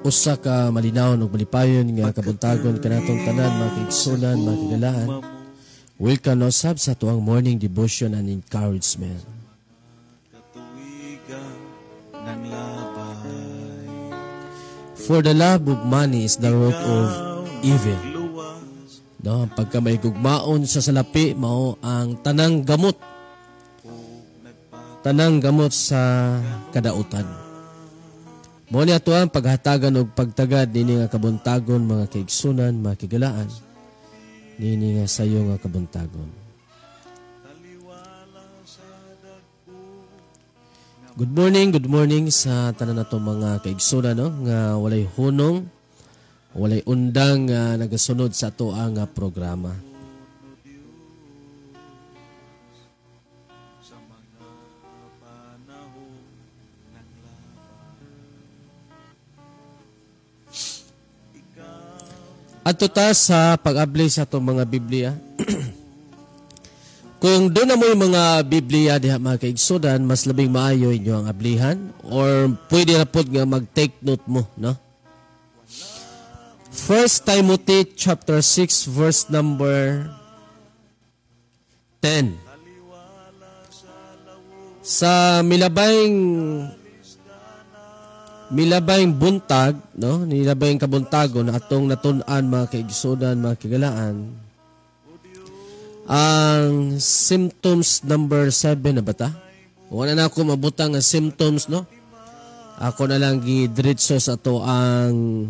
usa ka malinaw ug malipayon nga kabuntagon kanatong tanan mga kaigsunan, mga kagalahan. Welcome usab sa tuang morning devotion and encouragement. For the love of money is the root of evil. No, pagka may gugmaon sa salapi mao ang tanang gamot. Tanang gamot sa kadautan. Mo ni ato ang paghatagan og pagtagad nini nga kabuntagon mga kaigsunan, mga kigalaan. Nini nga sayo nga kabuntagon. Good morning sa tanan nato mga kaigsunan no nga walay hunong, walay undang nga nagasunod sa ato ang programa. Adto ta sa pag-abli sa itong mga Biblia. Kung doon na mo yung mga Biblia diha mga kaigsunan, mas labing maayo inyo ang ablihan or pwede na po nga mag-take note mo, no? 1 Timothy chapter 6 verse number 10. Sa milabayng buntag, no? Nilabayng kabuntagon atong natun-an mga kaigsunan, mga kigalaan. Ang symptoms number 7 na bata? Wala na ako mabutang ang symptoms, no? Ako na lang gidiretso sa to ang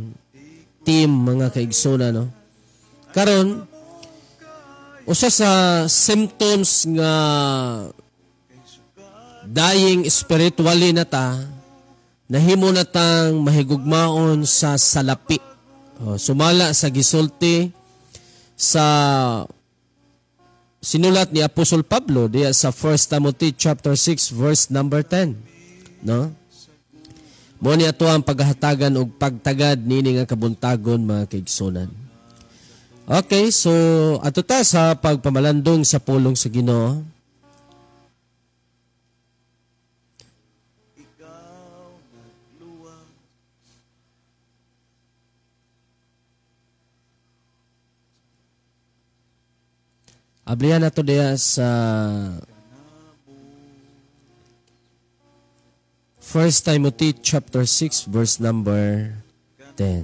team mga kaigsunan, no? Karon usa sa symptoms nga dying spiritually na ta, nahimo na tang mahigugmaon sa salapi. Sumala sa gisulti sa sinulat ni Apostol Pablo diya sa 1 Timothy chapter 6 verse number 10. No? Mo ni ato ang paghatagan og pagtagad nini nga kabuntagon mga kaigsunan. Okay, so ato ta sa pagpamalandong sa pulong sa Ginoo. Ablihan nato diya sa 1 Timothy chapter 6 verse number 10.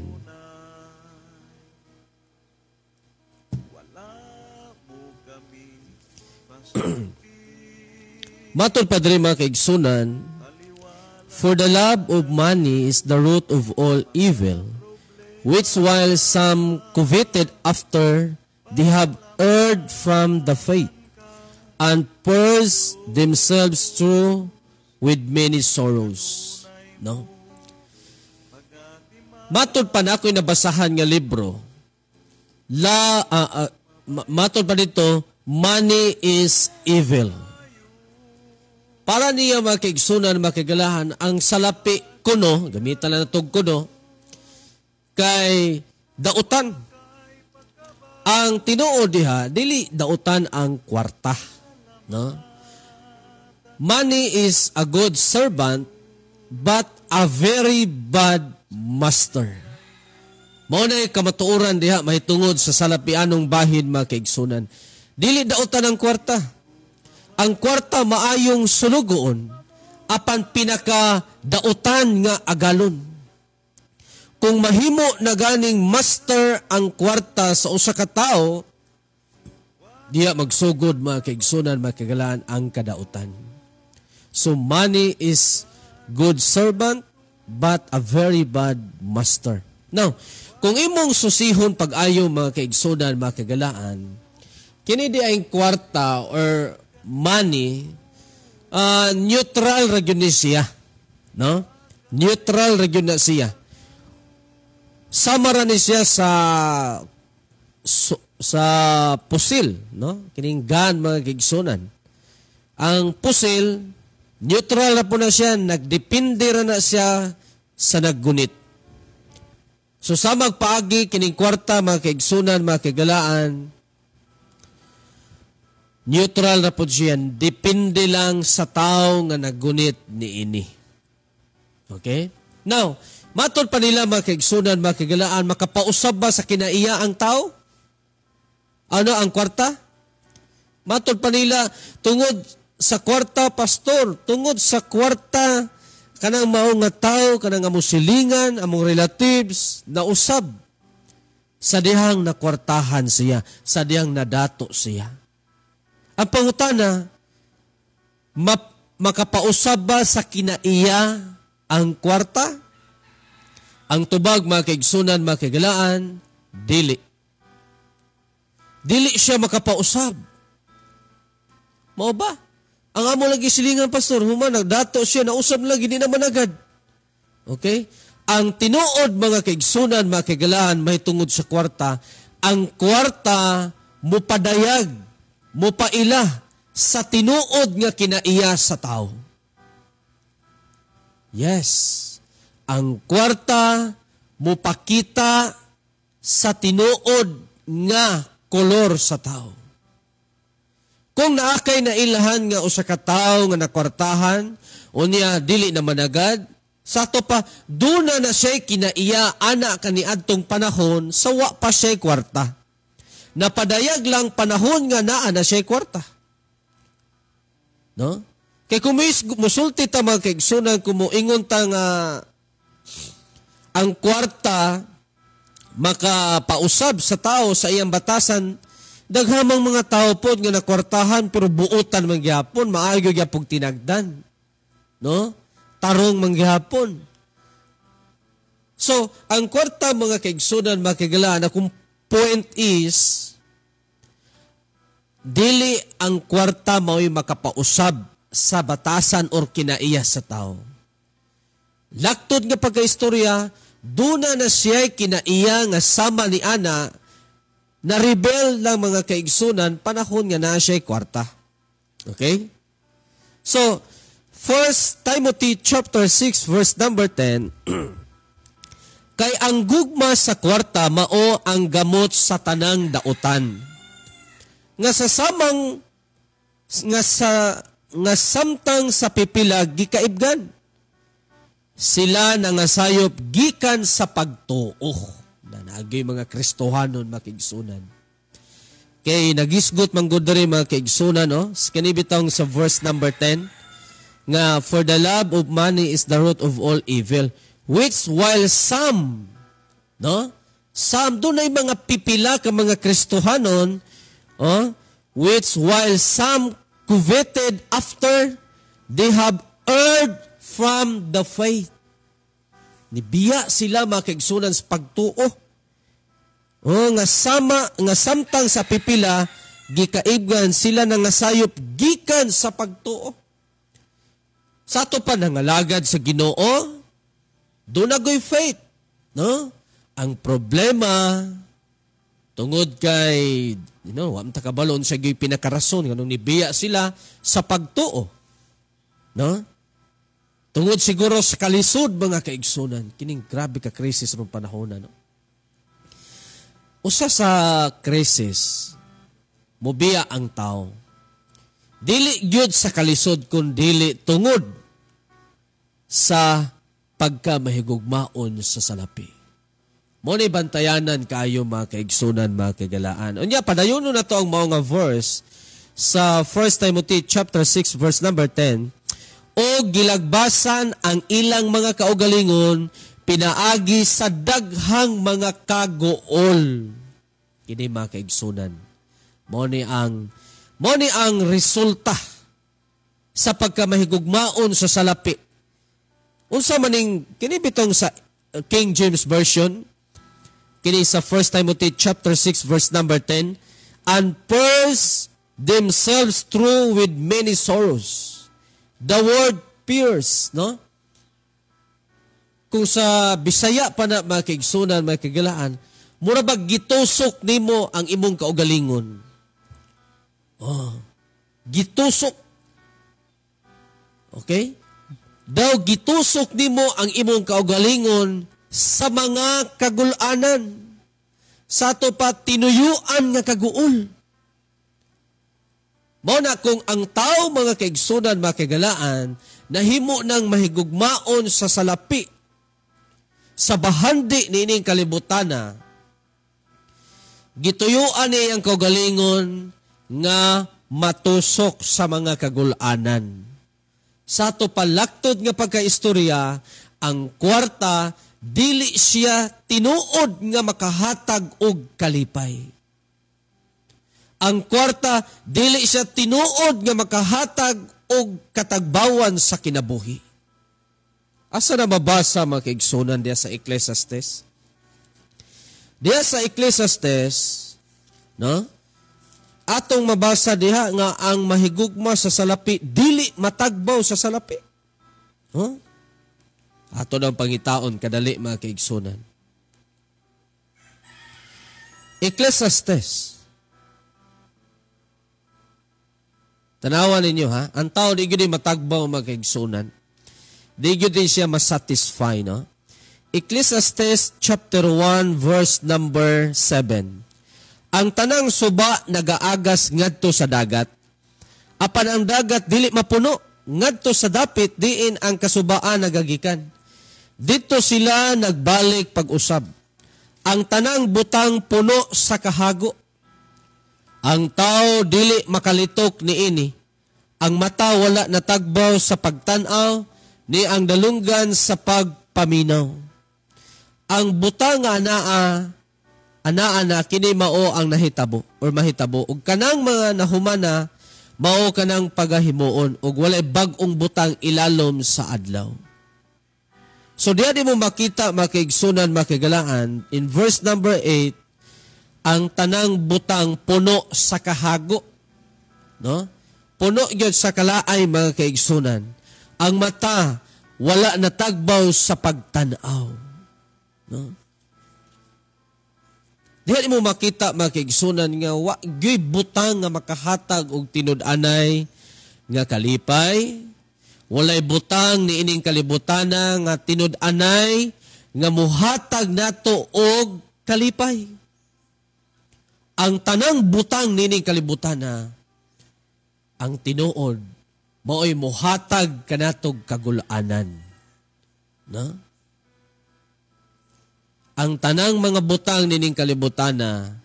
Matod pa diri mga kaigsunan, for the love of money is the root of all evil, which while some coveted after, they have erred from the faith, and purged themselves through with many sorrows. No? Matod pa na ako'y nabasahan nga libro, matod pa dito, money is evil. Para niya mga kaigsunan, mga kagalahan, ang salapi kuno, gamitan na natog kuno, kay dautan. Ang tinuod diha, dili dautan ang kwarta. No? Money is a good servant, but a very bad master. Mao na kamatuoran diha mahitungod sa salapianong bahin mga kaigsunan. Dili dautan ang kwarta. Ang kwarta maayong sulugoon, apan pinaka dautan nga agalon. Kung mahimo na ganing master ang kwarta sa usa ka tawo, diya magsugod mga kaigsunan, mga kagalaan ang kadautan. So money is good servant but a very bad master. Now, kung imong susihon pag-ayo mga kaigsunan, mga kagalaan, kini di ay kwarta or money, neutral region siya. No? Neutral region na siya. Samara ni siya sa pusil, no? Kining gun mga kaigsunan. Ang pusil, neutral na po na siya, nagdepende ra na siya sa naggunit. So sa magpaagi kining kwarta mga kaigsunan, mga kagalaan, neutral na po siya, depende lang sa tao nga naggunit ni ini. Okay? Now, Matod pa nila mga kaigsunan, mga kagalaan, makapausab ba sa kinaiya ang tao? Ano ang kwarta? Matod pa nila, tungod sa kwarta, pastor, tungod sa kwarta, kanang mao nga tao, kanang among silingan, among relatives, na usab sa dihang nakwartahan siya, sa dihang nadato siya. Ang pangutana, makapausab ba sa kinaiya ang kwarta? Ang tubag, mga kaigsunan, mga kagalaan, dili. Dili siya makapausab. Mao ba? Ang amo lagi silingan, pastor, human, nagdato siya, nausab lagi, di naman agad. Okay? Ang tinuod, mga kaigsunan, mga kagalaan, may tungod sa kwarta, ang kwarta, mupadayag, mupaila, sa tinuod nga kinaiya sa tao. Yes. Ang kwarta mupakita sa tinuod nga kolor sa tao. Kung naakay na ilahan nga usa ka tawo nga nakwartahan, unya dili na managad, sa to pa duna na siya kinaiya ana kaniadtong panahon sa wa pa siya kwarta. Napadayag lang panahon nga naa na siya kwarta. No? Kay kung musulti ta mga kaigsunan, kung moingon ta nga ang kwarta makapausab sa tao sa iyang batasan, daghamang mga tao po nga nakwartahan pero buutan man gyapon, maayo gyapon tinagdan. No? Tarong man gyapon. So, ang kwarta mga kaigsunan, mga kagalaan, akong point is, dili ang kwarta mao'y makapausab sa batasan or kinaiya sa tao. Laktod nga pagkaistorya, duna na siya kinaiya nga sama ni Ana, na rebel ng mga kaigsunan, panahon nga na siya kwarta. Okay? So, 1 Timothy chapter 6 verse number 10, kay ang gugma sa kwarta mao ang gamot sa tanang dautan. Nga sasamang nga samtang sa pipilag gikaibgan. Sila nangasayop gikan sa pagtuo. Nanagay mga Kristohanon makigsunan. Kay nagisgot manggudari mga kaigsunan, no? Kanibitang sa verse number 10, nga for the love of money is the root of all evil, which while some, no? Some, doon ay mga pipila ka mga Kristohanon, which while some coveted after, they have erred from the faith. Nibiya sila mga kaigsunan sa pagtuo. Nga samtang sa pipila, gikaibgan sila nang nasayop gikan sa pagtuo. Sa to pa nangalagad sa Ginoo, doon agoy faith. No? Ang problema, tungod kay, wam takabalon siya gay pinakarason, ganun nibiya sila sa pagtuo. No? Tungod siguro sa kalisod mga kaigsunan, kining grabe ka krisis ng panahon na. No? Usa sa krisis, mubiya ang tao. Dili gyud sa kalisod kun dili tungod sa pagkamahigugmaon sa salapi. Mo ni bantayanan kayo mga kaigsunan, mga kagalaan. Unya padayon na to ang mao nga verse sa 1 Timothy chapter 6 verse number 10. O gilagbasan ang ilang mga kaugalingon, pinaagi sa daghang mga kagool. Kini mga kaigsunan. Mo ni ang resulta sa pagkamahigugmaon sa salapi. Unsa maning kini bitong sa King James Version, kini sa 1 Timothy chapter 6 verse number 10, and purge themselves through with many sorrows. The word pierce, no? Kung sa Bisaya pa na mga kaigsunan, mga kagalaan, mura ba gitusok nimo ang imong kaugalingon? Gitusok. Okay? Daw gitusok nimo ang imong kaugalingon sa mga kagulanan. Sa to pa tinuyuan nga kaguol. Mao na kung ang tao mga kaigsunan, mga kagalaan, nahimo nang mahigugmaon sa salapi, sa bahandi niining kalibutana, gituyuan niya ang kaugalingon nga matusok sa mga kagulanan. Sa to palaktod nga pagkaistorya, ang kwarta, dili siya tinuod nga makahatag og kalipay. Ang kwarta, dili siya tinuod nga makahatag og katagbawan sa kinabuhi. Asa na mabasa mga kaigsunan diya sa Ecclesiastes? Diya sa Ecclesiastes, no? Atong mabasa diha nga ang mahigugma sa salapi, dili matagbaw sa salapi. No? Ato ng pangitaon, kadali mga kaigsunan. Ecclesiastes. Tanawan ninyo ha, ang tao di gudi matagbaw mga kaigsunan. Di gudi siya masatisfy, no? Ecclesiastes chapter 1 verse number 7. Ang tanang suba nagaagas ngadto sa dagat. Apan ang dagat dili mapuno, ngadto sa dapit diin ang kasubaan nagagikan. Dito sila nagbalik pag-usab. Ang tanang butang puno sa kahago. Ang tao dili makalitok niini. Ang mata wala natagbaw sa pagtanaw, ni ang dalunggan sa pagpaminaw. Ang butang anaa na kini mao ang nahitabo or mahitabo. Ug kanang mga nahumana, mao kanang pagahimuon ug walay bag-ong butang ilalom sa adlaw. So diya di mo makita makiigsunan makigalaan in verse number 8 ang tanang butang puno sa kahago, no? Puno gyud sa kalaay mga kaigsunan. Ang mata wala natagbaw sa pagtan-aw, no? Diya di mo makita makiigsunan nga wa gyud butang nga makahatag og tinud-anay nga kalipay. Walay butang ni ining kalibutana nga tinud-anay nga muhatag nato og kalipay. Ang tanang butang ni ining kalibutana, ang tinuod, mao'y muhatag kanatog kagulanan. No? Ang tanang mga butang ni ining kalibutana,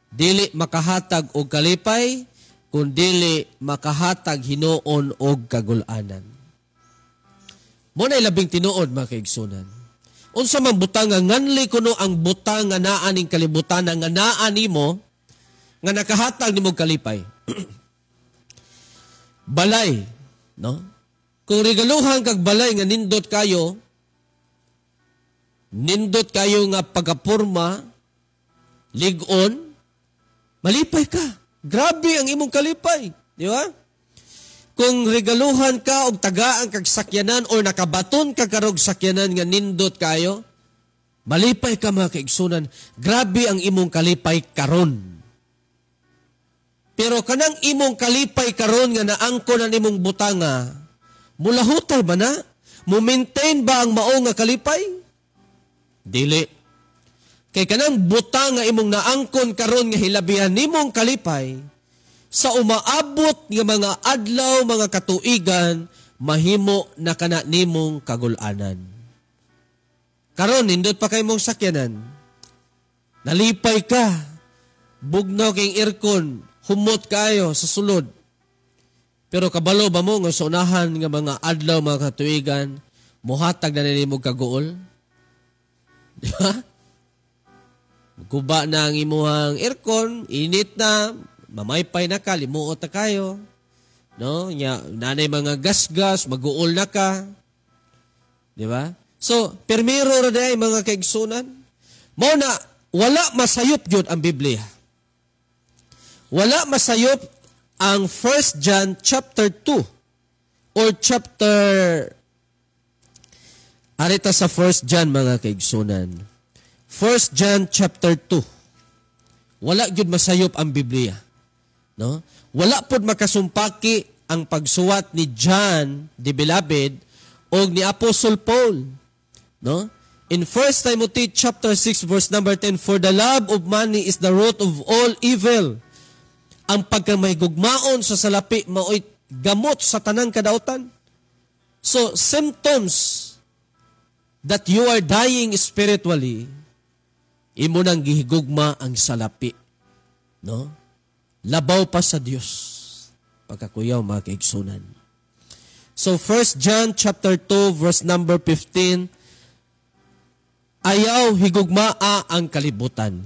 dili makahatag og kalipay, kundili makahatag hinuon og kagulanan. Muna'y labing tinuod mga kaigsunan. Unsa man butang nga nganli kuno ang butang nga naa ning kalibutan nga naa nimo nga nakahatag nimo kalipay. Balay, no? Kung regaluhan kag balay nga nindot kayo nga pagkaporma, ligon, malipay ka. Grabe ang imong kalipay, di ba? Kung regaluhan ka og tagaan kag sakyanan or nakabaton ka karog sakyanan nga nindot kayo, malipay ka mga kaigsunan. Grabe ang imong kalipay karon. Pero kanang imong kalipay karon nga naangkon ang imong butanga, mulahutay ba na? Mo-maintain ba ang mao nga kalipay? Dili. Kay kanang butang nga imong naangkon karon nga hilabihan nimong kalipay, sa umaabot nga mga adlaw, mga katuigan, mahimo na kana nimong kagulanan. Karon nindot pa kay mong sakyanan. Nalipay ka. Bugnaw kay aircon, humot kayo sa sulod. Pero kabalo ba mo nga sa unahan nga mga adlaw, mga katuigan, muhatag na nimong kaguol? Di ba? Guba na ang imuhang aircon, init na, mamaypay na ka, limuot na kayo. No? Nanay mga gas-gas, mag-uol na ka. Di ba? So, permiro na day mga kaigsunan. Mao na, wala masayop yun ang Biblia. Wala masayop ang 1 John chapter 2 or chapter, arita sa 1 John mga kaigsunan. 1 John chapter 2. Wala yun masayop ang Biblia. No? Wala pod makasumpaki ang pagsuwat ni John the Beloved o ni Apostle Paul. No? In 1 Timothy chapter 6 verse number 10, for the love of money is the root of all evil. Ang pagkamaygugmaon sa salapi mao'y gamot sa tanang kadautan. So symptoms that you are dying spiritually, imo nang gihigugma ang salapi. No? Labaw pa sa Dios. Pagkakuyaw mga kaigsunan. So 1 John chapter 2 verse number 15, ayaw higugmaa ang kalibutan.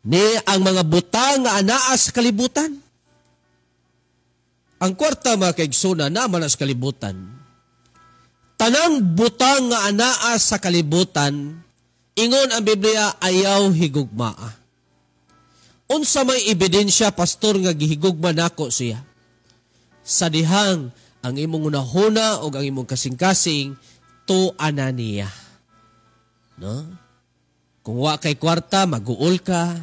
Ni ang mga butang nga anaa sa kalibutan. Ang kwarta mga kaigsunan naman sa kalibutan. Tanang butang nga anaa sa kalibutan, ingon ang Biblia ayaw higugmaa. Unsa may ebidensya, pastor, nga gihigugma nako siya? Sa dihang ang imong unahuna o ang imong kasing-kasing tuana niya. No? Kung wa kay kwarta, mag-uol ka.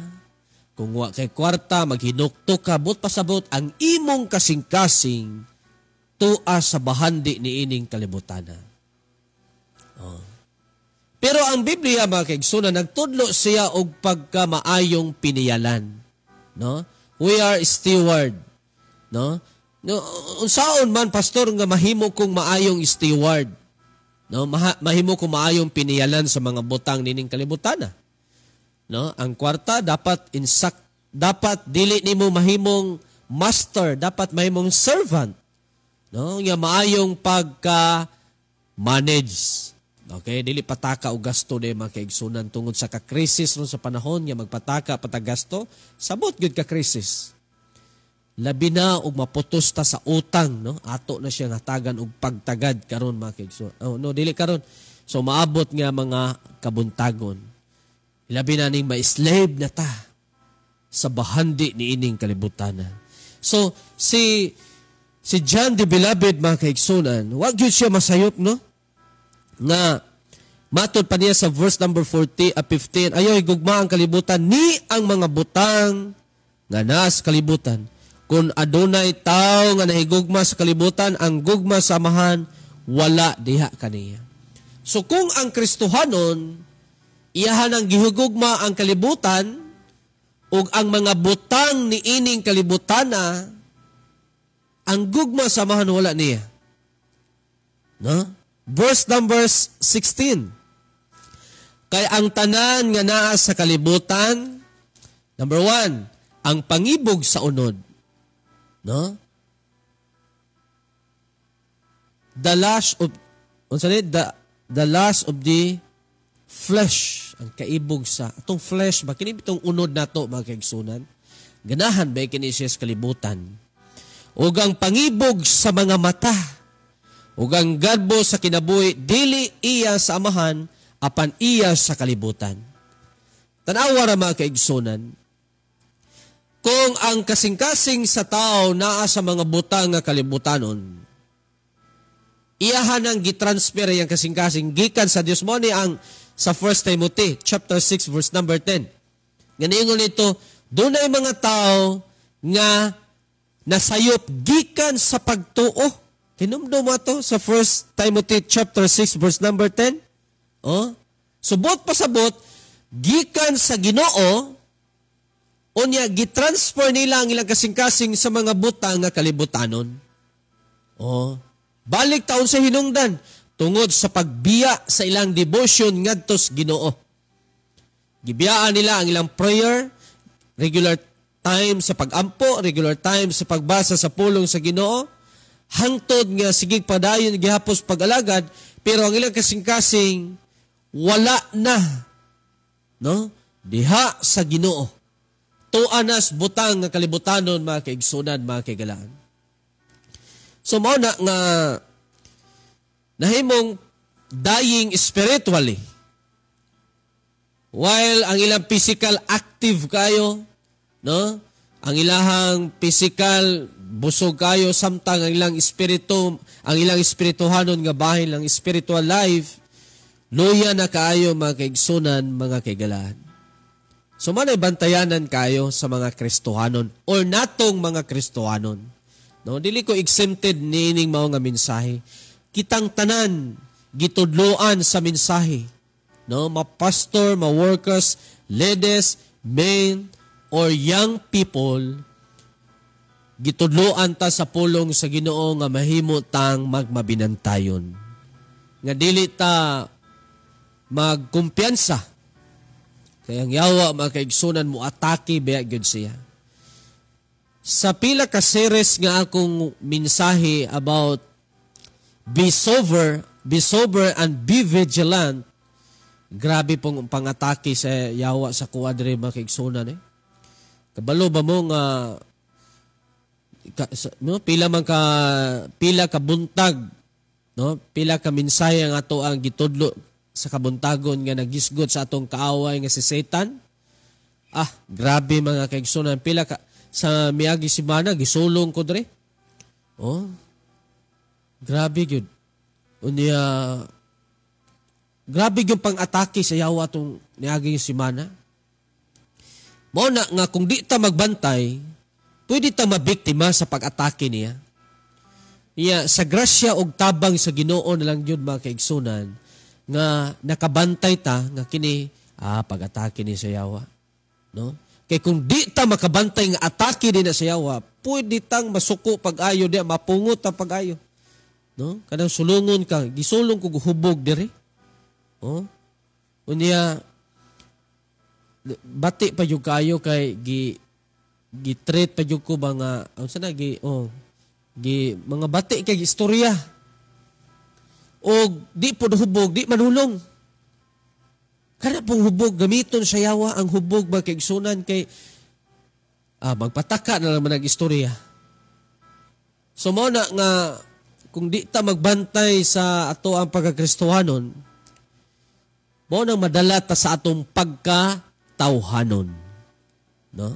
Kung wa kay kwarta, maghinuktok ka. But pasabot, ang imong kasing-kasing tua sa bahandi ni ining kalibutana. Oh. Pero ang Biblia, mga kaigsunan, nagtudlo siya og pagkamaayong piniyalan. No? We are steward. No? No, unsaon man, pastor, nga mahimo kong maayong steward. No? Mahimo kong maayong piniyalan sa mga butang nining kalibutana. No? Ang kwarta, dapat dili nimo mahimong master, dapat mahimong servant. No? Nga maayong pagka-manage. Okay, dili pataka og gasto de mga kaigsunan tungod sa ka-krisis ron sa panahon nga magpataka patagasto, sabot gyud ka-krisis. Labi na og maputos ta sa utang, no? Ato na siya hatagan og pagtagad karon mga kaigsunan. Oh, no, dili karon. So maabot nga mga kabuntagon. Labi na ning ma-slave na ta sa bahandi ni ining kalibutan. So si John the Beloved mga kaigsunan, wag gyud siya masayop, no? Nga matod pa niya sa verse number 15, ayaw higugma ang kalibutan ni ang mga butang nga nas kalibutan. Kung adunay tao nga nahigugma sa kalibutan, ang gugma sa amahan wala diha kaniya. So kung ang Kristohanon iyahan ang gihugugma ang kalibutan ug ang mga butang ni ining kalibutana, ang gugma sa amahan wala niya. No? Verse number 16. Kay ang tanan nga naa sa kalibutan, number 1, ang pangibog sa unod. No? The lust of the flesh, ang kaibog sa atong flesh, kini bitong unod nato mga kaigsunan. Ganahan ba kini siya sa kalibutan? Ug ang pangibog sa mga mata, ug ang gadbo sa kinabuhi, dili iya sa amahan, apan iya sa kalibutan. Tanawa ra mga kaigsunan, kung ang kasing-kasing sa tao naa sa mga butang nga kalibutanon, iyahan ang gitransfer yang kasing-kasing gikan sa Dios mo ni ang sa 1 Timothy chapter 6 verse number 10. Ganingon nito, dunay mga tao nga nasayop gikan sa pagtuo. Kinumdo mo to sa 1 Timothy chapter 6 verse number 10. Oh, subot pasabot gikan sa Ginoo, unya gitransfer nila ang ilang kasing-kasing sa mga butang nga kalibutanon. Oh, balik taon sa hinungdan tungod sa pagbiya sa ilang devotion ngadto sa Ginoo. Gibiyaan nila ang ilang prayer, regular time sa pagampo, regular time sa pagbasa sa pulong sa Ginoo. Hangtod nga sigig padayon gihapos pag-alagad, pero ang ilang kasing-kasing wala na, no? Diha sa Ginoo. Tuanas butang nga kalibutanon mga kaigsunan, mga kaigalaan. So mao na nga nahimong dying spiritually. While ang ilang physical active kayo, no? Ang ilahang physical busog kayo, samtang ang ilang espiritu, ang ilang espirituhanon nga bahin lang spiritual life, luya na kaayo mga kaigsunan, mga kaigalaan. So manay bantayanan kayo sa mga Kristohanon or natong mga Kristohanon. No, dili ko exempted nining mao nga mensahe. Kitang tanan gitudloan sa mensahe. No, ma-pastor, ma-workers, ladies, men, or young people, gitudloan ta sa pulong sa Ginoo nga mahimo tang magmabinantayon. Nga dili ta magkumpiyansa. Kaya ang yawa mga kaigsunan mo atake biya gyud siya. Sa pila ka series nga akong mensahe about be sober and be vigilant. Grabe pong pangatake sa yawa sa kuwadre mga kaigsunan eh. Kabalo ba mo nga pila ka buntag, no? Pila ka mensahe nga ato ang gitudlo sa kabuntagon nga nagisgot sa atong kaaway nga si Satan. Grabe mga kaigsunan, pila ka sa miagi semana gisulong ko dre. Grabe gyud. Unya grabe yung pang-atake sa yawa tong niagi semana. Mao na nga kung di ta magbantay, pwede ta mabiktima sa pag-atake niya. Sa grasya og tabang sa Ginoo na lang yun mga kaigsunan, nga nakabantay ta nga kini pag-atake ni sa yawa. No? Kay kung di ta makabantay nga atake din na sa yawa, pwede tang masuko pag-ayo di mapungot ta pag-ayo. No? Kanang sulungon ka, gisulong ko hubog diri. Unya bati pa yung kayo kay gi-treat pa yung ko mga mga bati kay istorya o di po hubog di manulong kana pong hubog gamiton sa yawa ang hubog ba kay igsunan kay magpataka na lang nag-istorya. So mo na nga kung di ta magbantay sa ato ang pagkakristohanon, mo nang madala ta sa atong pagkatawhanon. No?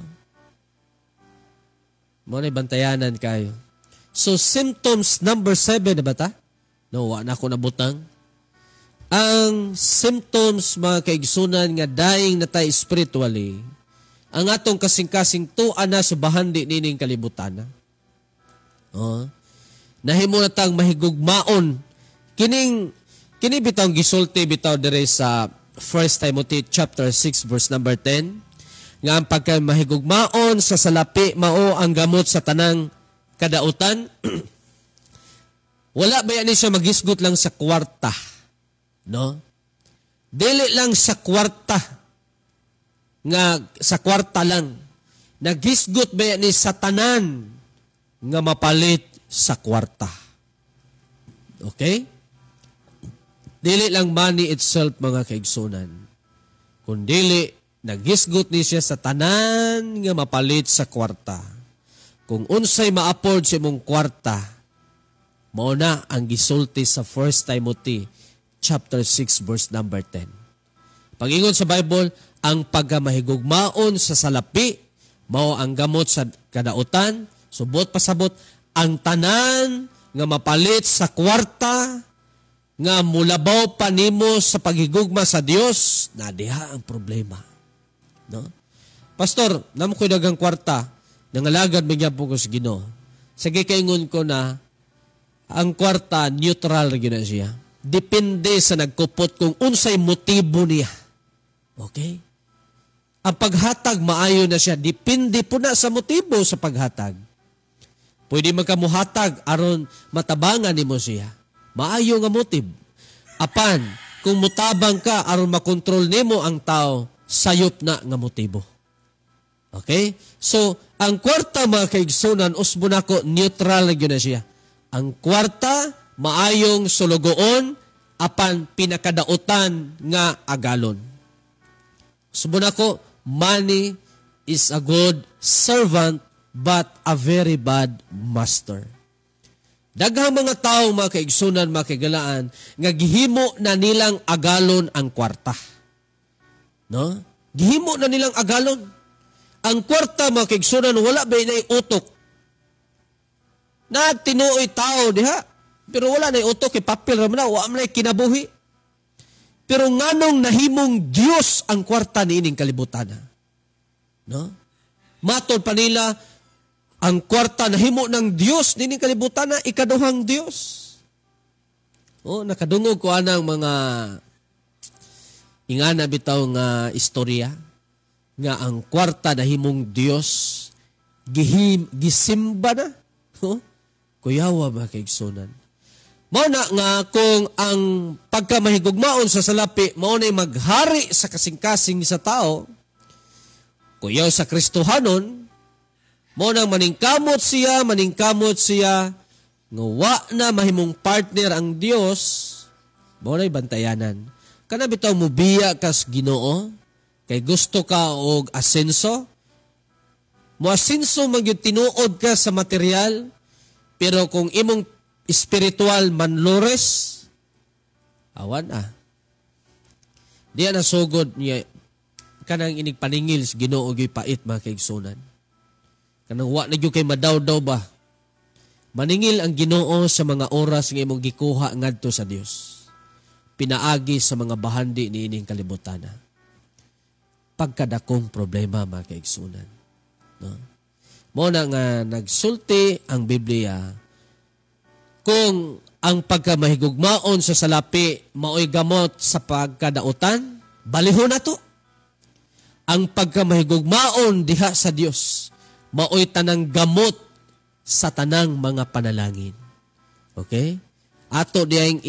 Mo na bantayanan kayo. So, symptoms number 7 na ba ta? No, wala na ako nabutang. Ang symptoms, mga kaigsunan, nga daing na tayo spiritually, ang atong kasing-kasing tuan na sa bahandi nining kalibutan. Nahimo na tang mahigugmaon. Kini bitaw gisulti bitaw dire sa 1 Timothy chapter 6 verse number 10 nga ang pagkamahigugmaon sa salapi mao ang gamot sa tanang kadautan. Wala ba yan siya magisgot lang sa kwarta, no? Dili lang sa kwarta nga sa kwarta lang. Nagisgot ba yan sa tanan nga mapalit sa kwarta. Okay? Dili lang money itself mga kaigsunan. Kung dili, nagisgot ni siya sa tanan nga mapalit sa kwarta. Kung unsay ma-afford sa imong kwarta, mao na ang gisulti sa 1 Timothy chapter 6 verse number 10. Pag-ingon sa Bible, ang pagkamahigugmaon sa salapi, mao ang gamot sa kadautan, subot pasabot, ang tanan nga mapalit sa kwarta, nga mulabaw pa nimo sa paghigugma sa Dios, na diha ang problema. No? Pastor, namo ko'y dagang kwarta, nangalagad mo niya po ko sa Ginoo. Sige kaingon ko na, ang kwarta, neutral rin na siya. Depende sa nagkupot kung unsay motibo niya. Okay? Ang paghatag, maayo na siya. Depende po na sa motibo sa paghatag. Pwede magkamuhatag aron matabangan nimo siya. Maayo nga motive. Apan, kung mutabang ka aron makontrol nimo ang tao, sayop na nga motibo. Okay? So, ang kwarta mga kaigsunan, usbo na ko, neutral na siya. Ang kwarta, maayong sulugoon, apan pinakadautan nga agalon. Usbo na ko, money is a good servant, but a very bad master. Daghang mga tao, mga kaigsunan, mga kagalaan, nga gihimo na nilang agalon ang kwarta. No? Gihimo na nilang agalon. Ang kwarta, mga kaigsunan, wala ba inay utok? Na tinuoy tao, diha? Pero wala na utok, papel raman na, wala na kinabuhi. Pero nganong nahimong Diyos ang kwarta ni ining kalibutan. No? Matod pa nila, ang kwarta na himo ng Diyos, nini kalibutan na, ikaduhang Diyos. Nakadungog ko anang mga ingana bitaw nga istorya, nga ang kwarta na himong Diyos, gisimba na. Kuyawa ba kaigsunan? Mao na nga kung ang pagkamahigugmaon sa salapi mao nay maghari sa kasing-kasing sa tao, kuyaw sa Kristohanon, mao nang maningkamot siya nga wa na mahimong partner ang Dios, mao nay bantayanan. Kana bitaw mubiya kas Ginoo kay gusto ka og asenso, mo asenso magyud tinuod ka sa material, pero kung imong spiritual manlores, awan diya na sugod niya kanang inig paningil sa Ginoo gyud pait mga kaigsunan. Kanang wa na gyud kay madawdaw ba. Maningil ang Ginoo sa mga oras nga imong gikuha ngadto sa Dios. Pinaagi sa mga bahandi ni ining kalibutan. Pagkadakong problema mga kaigsunan. No? Mo na nga nagsulti ang Biblia kung ang pagkamahigugmaon sa salapi maoy gamot sa pagkadautan, baliho na to. Ang pagkamahigugmaon diha sa Dios maoy tanang gamot sa tanang mga panalangin. Okay? Ato diyang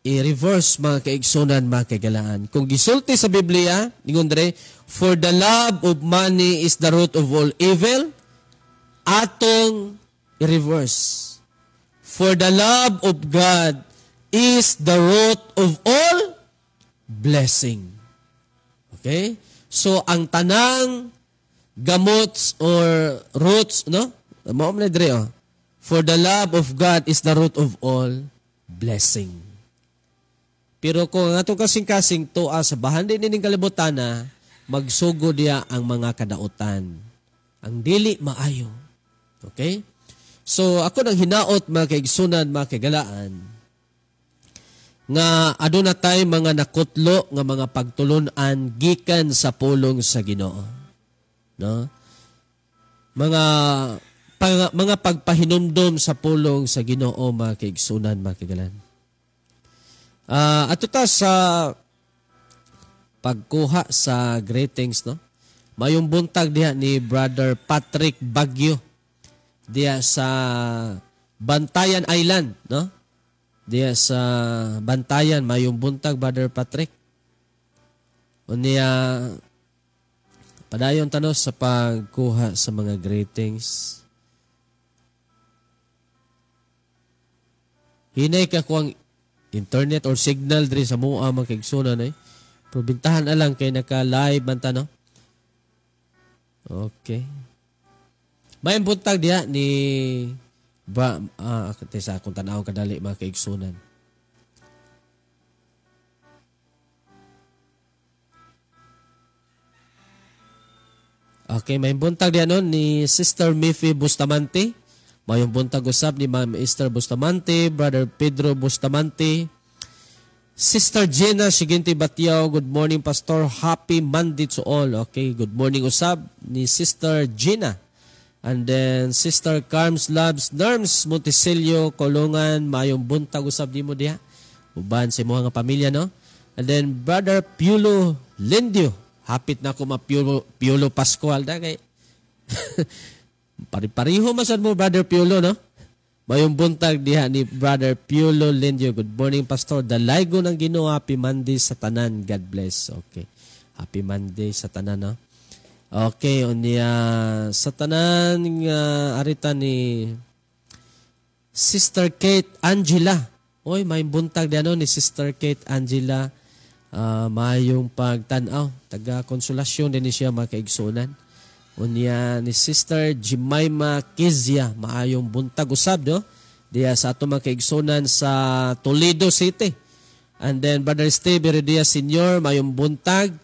i-reverse mga kaigsunan, mga kagalaan. Kung gisulti sa Biblia, ningon dire, for the love of money is the root of all evil, atong i-reverse. For the love of God is the root of all blessing. Okay? So, ang tanang gamots or roots, no? Mao man dire, for the love of God is the root of all blessing. Pero kung ang atong kasing-kasing tuwa sa bahandi nining kalibutan na, magsugo diya ang mga kadautan. Ang dili maayo. Okay? So, ako nang hinaot mga kaigsunan, mga kagalaan, nga aduna tay mga nakutlo nga mga pagtulunan gikan sa pulong sa Ginoo. No? Mga pagpahinumdom sa pulong sa Ginoo, mga kaigsunan, mga kagalaan. Ato ta sa pagkuha sa greetings, no? Mayong buntag diha ni Brother Patrick Bagyo diya sa Bantayan Island, no? Diya sa Bantayan, mayong buntag Brother Patrick. Unya padayon tanos sa pagkuha sa mga greetings. Hinay ka kuang internet or signal diri sa mua mga kaigsunan ay. Probintahan na lang kay naka-live man ta, no? Okay. May buntag diha ni sa akong tanaw kadali mga kaigsunan. Okay, may buntag diha nun ni Sister Miffy Bustamante. Mayong buntag usab ni Ma'am Esther Bustamante, Brother Pedro Bustamante, Sister Gina Siginti Batiao. Good morning, Pastor. Happy Monday to all. Okay, good morning usab ni Sister Gina. And then Sister Carms Loves Nerms Monticelio Kolongan. Mayong buntag usab di mo diha. Uban sa mga pamilya, no? And then Brother Piolo Lindio. Hapit na ko Piolo Pascual da kay pari-pariho masan mo, Brother Piolo, no? Mayong buntag diha ni Brother Piolo Lindio. Good morning, Pastor. Dalaygo ng Ginoo. Happy Monday sa tanan. God bless. Okay. Happy Monday sa tanan, no? Okay, unya sa tanan arita ni Sister Kate Angela. Oy, may buntag diha no ni Sister Kate Angela. Mayong pagtanaw. Taga-konsolasyon din siya mga kaigsunan. Unya ni Sister Jemima Kizia, maayong buntag usab, no? Diya sa ato mga kaigsunan sa Toledo City. And then Brother Steve Heredia Sr., maayong buntag.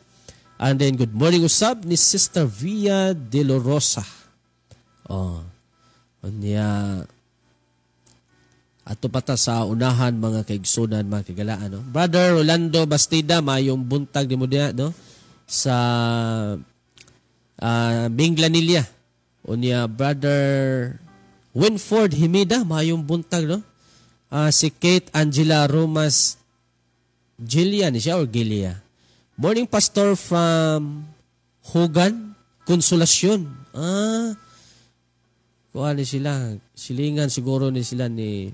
And then good morning usab ni Sister Via de la Rosa. Unya ato pata sa unahan mga kaigsunan, mga kagalaan, no? Brother Rolando Bastida, maayong buntag ni mo diya, no? Sa Binglanilla. Unya Brother Winford Himida, mayong buntag, no? Si Kate Angela Romas Gilia ni siya or Gilia. Morning, Pastor from Hogan Konsolasyon. Kuha ni sila. Silingan siguro ni sila ni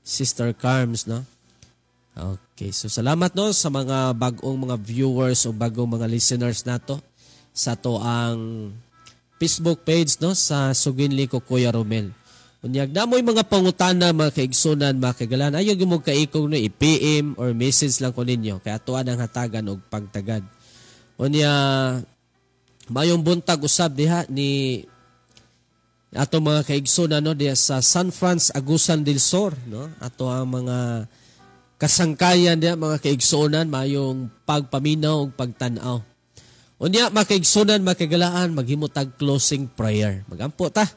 Sister Carms, no? Okay, so salamat no sa mga bagong mga viewers o bagong mga listeners nato sa to ang Facebook page no sa Suginli ko Kuya Romel. Unyag namoy mga pangutana mga kaigsunan, mga kagalan, ayaw mo kaikog no i-PM or message lang ko ninyo kaya tuan ang hatagan og pagtagad. Unya mayong buntag usab diha ni ato mga kaigsunan no diha sa San Franz Agusan del Sur no, ato ang mga kasangkayan diha mga kaigsunan mayong pagpaminaw ug pagtan-aw. Unya mga kaigsunan, mga kagalaan, maghimutag closing prayer. Magampo ta.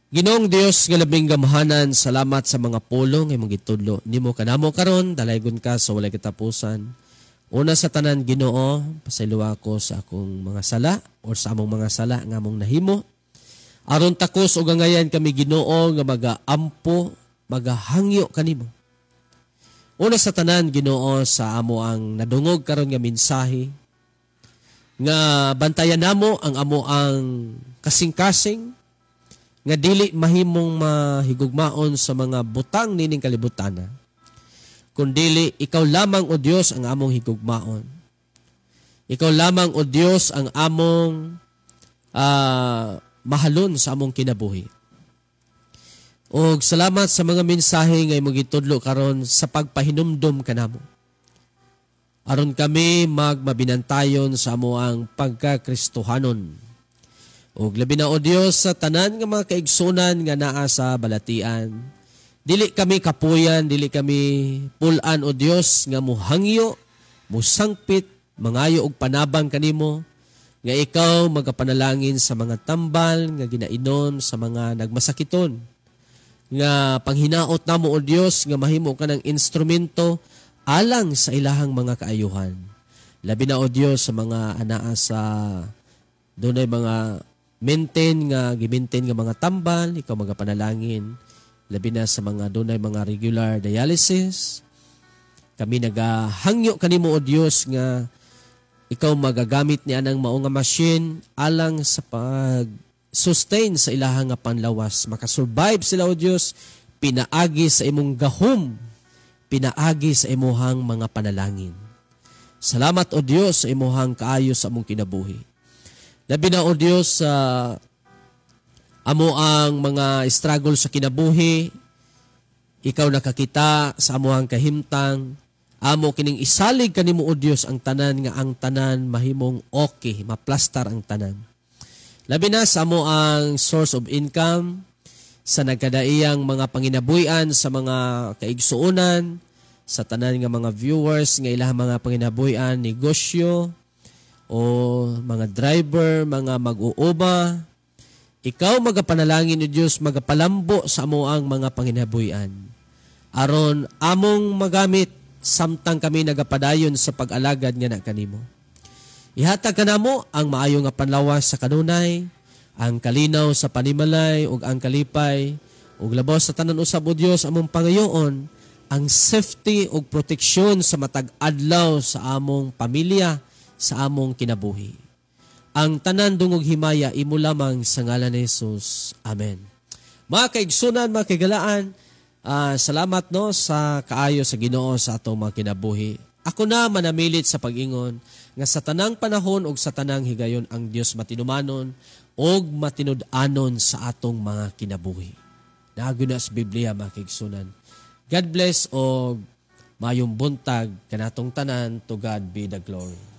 Ginoong Dios nga labing gamahanan, salamat sa mga pulong imong gitudlo nimo kanamo karon, dalaygon ka sa walay katapusan. Una sa tanan Ginoo, pasayloa ko sa akong mga sala o sa among mga sala nga among nahimo. Aron takos og gangayan kami Ginoo nga magaampo, magahangyo kanimo. Una sa tanan Ginoo, sa amo ang nadungog karon nga mensahe nga bantayan namo ang amo ang kasing-kasing nga dili mahimong mahigugmaon sa mga butang nining kalibutana, kundili ikaw lamang o Dios ang among higugmaon. Ikaw lamang o Dios ang among mahalon sa among kinabuhi. Og salamat sa mga mensahe nga imong gitudlo karon sa pagpahinumdom kanamo. Aron kami magmabinantayon sa amo ang pagkakristohanon. Og labi na o Dios sa tanan nga mga kaigsunan nga naa sa balatian. Dili kami kapuyan, dili kami pulan o Dios nga muhangyo, musangpit, mangayo og panabang kanimo, nga ikaw magapanalangin sa mga tambal nga ginainon sa mga nagmasakiton. Nga panghinaot namo o Dios nga mahimo ka ng instrumento alang sa ilahang mga kaayuhan. Labi na o Dios sa mga anaa sa dunay mga giminten nga mga tambal, ikaw magapanalangin. Labi na sa mga dunay mga regular dialysis. Kami nagahangyo kanimo o Dios nga ikaw magagamit niya ng mao nga machine alang sa pag-sustain sa ilahang nga panlawas. Makasurvive sila o Dios, pinaagi sa imong gahom, pinaagi sa imuhang mga panalangin. Salamat o Dios sa imuhang kaayo sa among kinabuhi. Labi na o Dios sa amo ang mga struggle sa kinabuhi, ikaw nakakita sa amuhang kahimtang, amo kining isalig kanimo o Dios ang tanan nga ang tanan mahimong okay, maplastar ang tanan. Labi na sa amo ang source of income, sa nagkadaiyang mga panginabuhian sa mga kaigsuonan, sa tanan nga mga viewers nga ilang mga panginabuhian, negosyo, o mga driver, mga mag-uuba, ikaw magapanalangin ni Diyos, magapalambo sa amo ang mga panginabuhian. Aron among magamit, samtang kami nagapadayon sa pag-alagad nga na kanimo. Ihatag kanamo ang maayo nga panlawas sa kanunay, ang kalinaw sa panimalay, ug ang kalipay, ug labaw sa tanan usab o Dios among pangayoon, ang safety ug proteksyon sa matag adlaw sa among pamilya, sa among kinabuhi. Ang tanan dungog himaya imo lamang sa ngalan ni Jesus. Amen. Mga kaigsunan, mga kagalaan, salamat no sa kaayo sa Ginoo sa atong mga kinabuhi. Ako na manamilit sa pag-ingon nga sa tanang panahon ug sa tanang higayon ang Dios matinumanon ug matinud-anon sa atong mga kinabuhi. Naaguna sa Biblia, mga kaigsunan. God bless o mayong buntag kanatong tanan, to God be the glory.